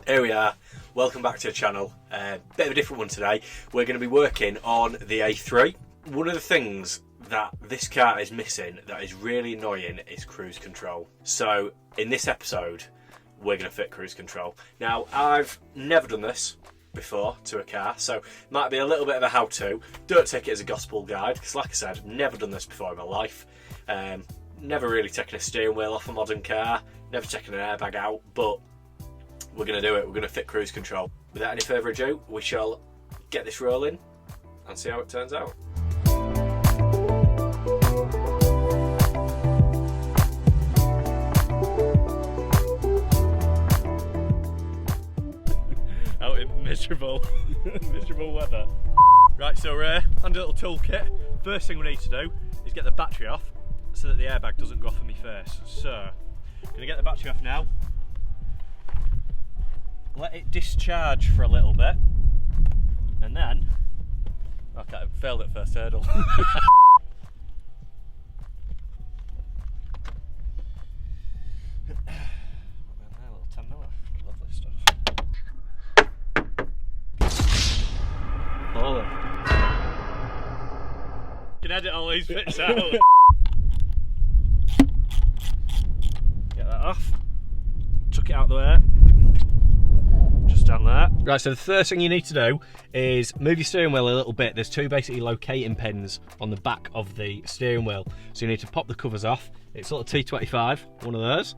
Here we are, welcome back to the channel. Bit of a different one today. We're going to be working on the A3. One of the things that this car is missing that is really annoying is cruise control. So in this episode we're going to fit cruise control. Now I've never done this before to a car, so it might be a little bit of a how-to. Don't take it as a gospel guide, because like I said, I've never done this before in my life. Never really taken a steering wheel off a modern car, never taken an airbag out, but we're going to do it. We're going to fit cruise control. Without any further ado, we shall get this rolling and see how it turns out. Out in miserable weather. Right, so we're on a little toolkit. First thing we need to do is get the battery off so that the airbag doesn't go off in my face. So, I'm going to get the battery off now. Let it discharge for a little bit, and then okay, I failed at first hurdle. Little 10mm, lovely stuff. Hold on. You can edit all these bits out. Get that off. Took it out of the way. Down there. Right, so the first thing you need to do is move your steering wheel a little bit. There's two basically locating pins on the back of the steering wheel. So you need to pop the covers off. It's a little T25, one of those.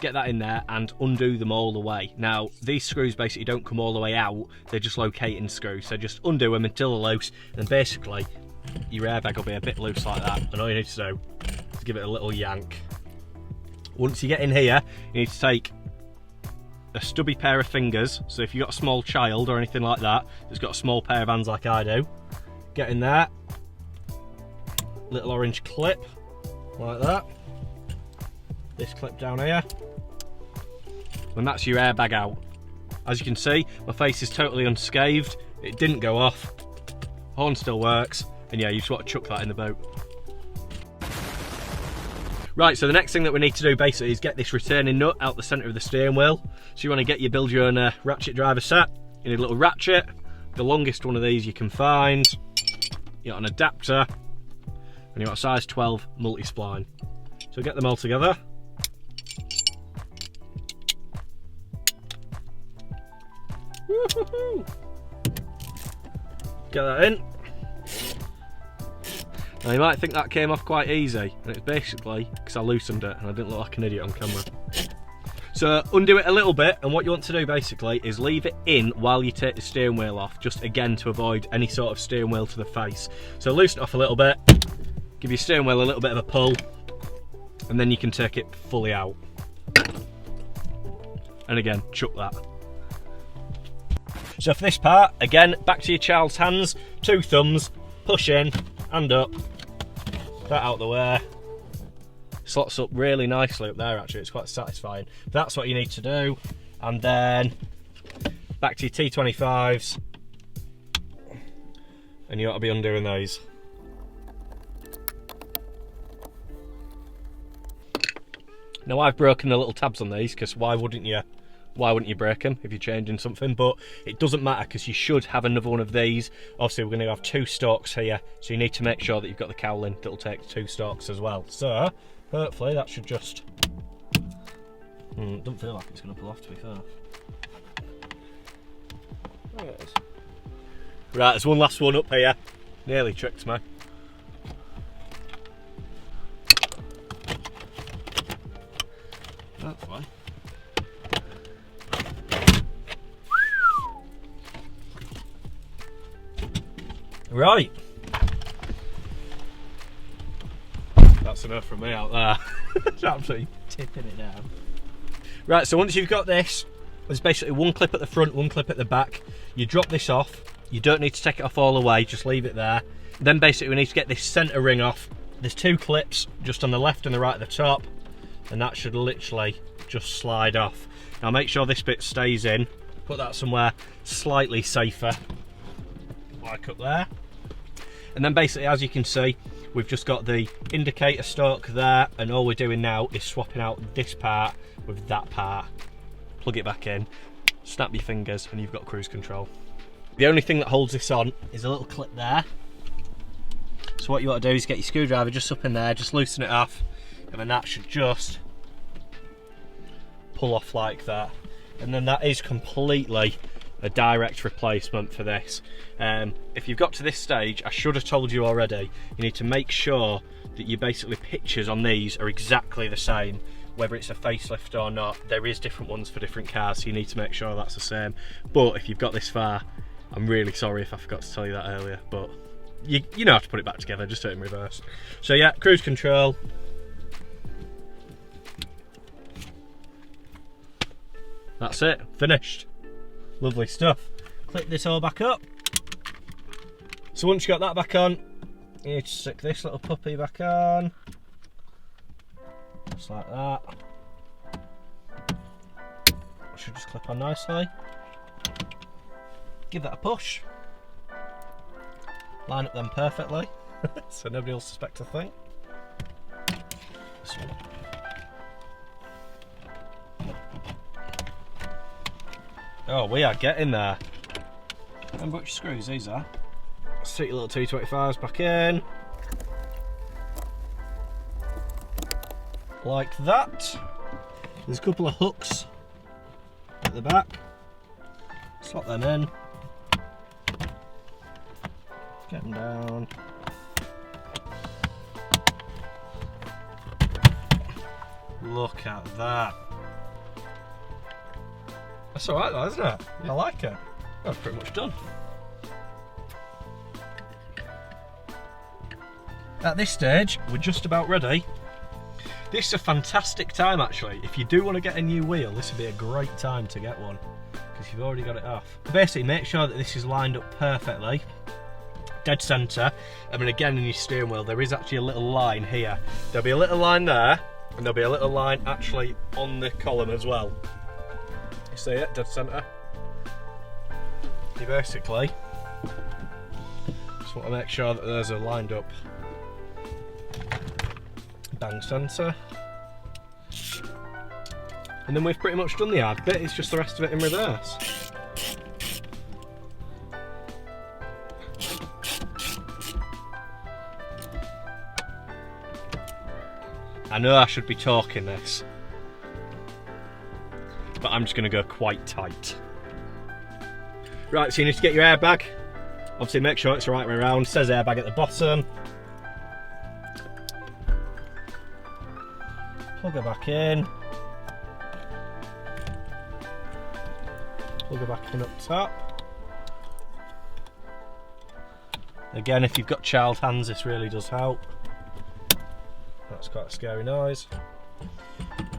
Get that in there and undo them all the way. Now, these screws basically don't come all the way out. They're just locating screws. So just undo them until they're loose. And basically, your airbag will be a bit loose like that. And all you need to do is give it a little yank. Once you get in here, you need to take a stubby pair of fingers, so if you've got a small child or anything like that that's got a small pair of hands like I do, get in there, little orange clip like that, this clip down here, and that's your airbag out. As you can see, my face is totally unscathed, it didn't go off, horn still works, and yeah, you just want to chuck that in the boot. Right, so the next thing that we need to do basically is get this returning nut out the centre of the steering wheel. So you want to build your own ratchet driver set. You need a little ratchet, the longest one of these you can find. You want an adapter, and you want a size 12 multi-spline. So get them all together. Woo-hoo-hoo. Get that in. Now you might think that came off quite easy, and it's basically because I loosened it and I didn't look like an idiot on camera. So undo it a little bit, and what you want to do basically is leave it in while you take the steering wheel off, just again to avoid any sort of steering wheel to the face. So loosen it off a little bit, give your steering wheel a little bit of a pull, and then you can take it fully out. And again, chuck that. So for this part, again, back to your child's hands, two thumbs, push in, and up, that out the way. Slots up really nicely up there actually, it's quite satisfying. That's what you need to do, and then back to your T25s, and you ought to be undoing those. Now I've broken the little tabs on these because why wouldn't you break them if you're changing something? But it doesn't matter because you should have another one of these. Obviously we're going to have two stalks here, so you need to make sure that you've got the cowling that'll take two stalks as well. So hopefully that should just doesn't feel like it's going to pull off, to be fair. There it is. Right, there's one last one up here. Nearly tricked me. That's fine. Right, that's enough from me out there. It's absolutely tipping it down. Right, so once you've got this, there's basically one clip at the front, one clip at the back. You drop this off, you don't need to take it off all the way, just leave it there. Then basically we need to get this centre ring off. There's two clips just on the left and the right at the top, and that should literally just slide off. Now make sure this bit stays in, put that somewhere slightly safer, like up there. And then basically, as you can see, we've just got the indicator stalk there, and all we're doing now is swapping out this part with that part. Plug it back in, snap your fingers and you've got cruise control. The only thing that holds this on is a little clip there. So what you want to do is get your screwdriver just up in there, just loosen it off, and then that should just pull off like that. And then that is completely a direct replacement for this. If you've got to this stage, I should have told you already, you need to make sure that your basically pictures on these are exactly the same, whether it's a facelift or not. There is different ones for different cars, so you need to make sure that's the same. But if you've got this far, I'm really sorry if I forgot to tell you that earlier, but you know how to put it back together, just do it in reverse. So yeah, cruise control. That's it, finished. Lovely stuff. Clip this all back up. So once you got that back on, you need to stick this little puppy back on. Just like that. Should just clip on nicely. Give that a push. Line up them perfectly, so nobody will suspect a thing. This one. Oh, we are getting there. Remember which screws these are? Stick your little 225s back in. Like that. There's a couple of hooks at the back. Slot them in. Get them down. Look at that. That's alright though, isn't it? Yeah. I like it. That's pretty much done. At this stage, we're just about ready. This is a fantastic time actually. If you do want to get a new wheel, this would be a great time to get one, because you've already got it off. Basically, make sure that this is lined up perfectly, dead centre, and then again in your steering wheel, there is actually a little line here. There'll be a little line there, and there'll be a little line actually on the column as well. You see it, dead centre? You basically just want to make sure that those are lined up bang centre. And then we've pretty much done the hard bit, it's just the rest of it in reverse. I know I should be talking this, but I'm just going to go quite tight. Right, so you need to get your airbag. Obviously make sure it's the right way around. It says airbag at the bottom. Plug her back in. Plug her back in up top. Again, if you've got child hands, this really does help. That's quite a scary noise.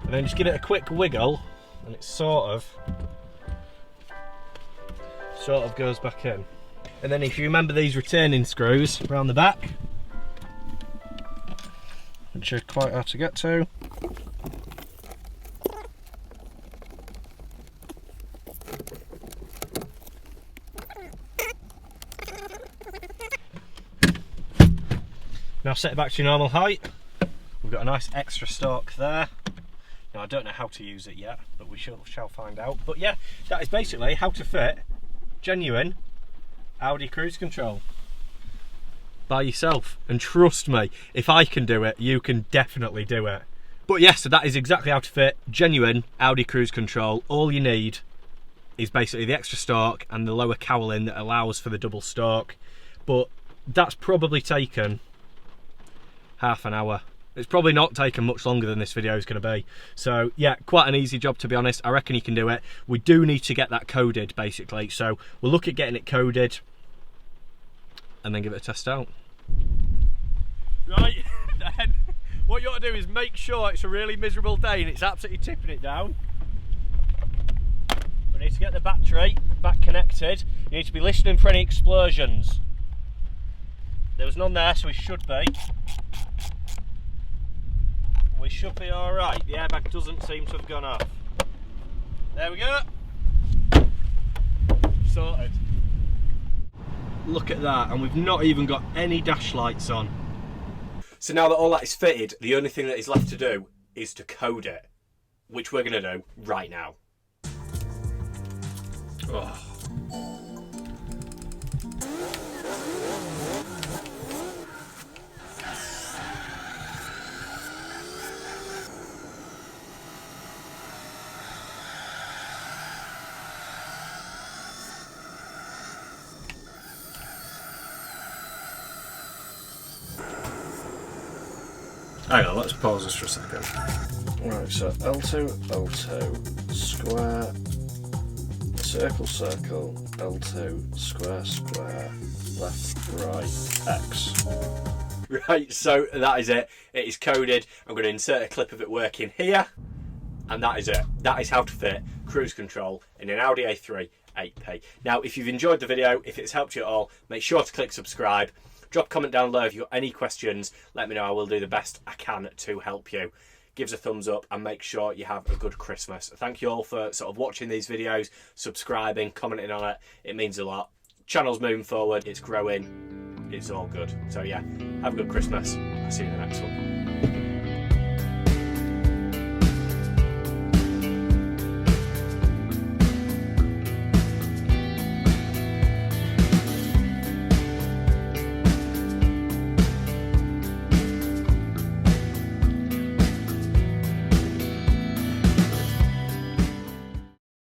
And then just give it a quick wiggle, and it sort of goes back in. And then if you remember these retaining screws around the back, which are quite hard to get to. Now set it back to your normal height. We've got a nice extra stalk there. Now I don't know how to use it yet, but we shall find out. But yeah, that is basically how to fit genuine Audi cruise control by yourself. And trust me, if I can do it, you can definitely do it. But yeah, so that is exactly how to fit genuine Audi cruise control. All you need is basically the extra stalk and the lower cowling that allows for the double stalk. But that's probably taken half an hour. It's probably not taken much longer than this video is going to be. So yeah, quite an easy job to be honest. I reckon you can do it. We do need to get that coded basically. So we'll look at getting it coded and then give it a test out. Right, then what you ought to do is make sure it's a really miserable day and it's absolutely tipping it down. We need to get the battery back connected. You need to be listening for any explosions. There was none there, so we should be. We should be alright. The airbag doesn't seem to have gone off. There we go. Sorted. Look at that, and we've not even got any dash lights on. So now that all that is fitted, the only thing that is left to do is to code it, which we're going to do right now. Oh. Hang on, let's pause this for a second. Right, so L2, L2, square, circle, circle, L2, square, square, left, right, X. Right, so that is it. It is coded. I'm going to insert a clip of it working here. And that is it. That is how to fit cruise control in an Audi A3 8P. Now, if you've enjoyed the video, if it's helped you at all, make sure to click subscribe. Drop a comment down below if you've got any questions. Let me know. I will do the best I can to help you. Give us a thumbs up and make sure you have a good Christmas. Thank you all for sort of watching these videos, subscribing, commenting on it. It means a lot. Channel's moving forward. It's growing. It's all good. So yeah, have a good Christmas. I'll see you in the next one.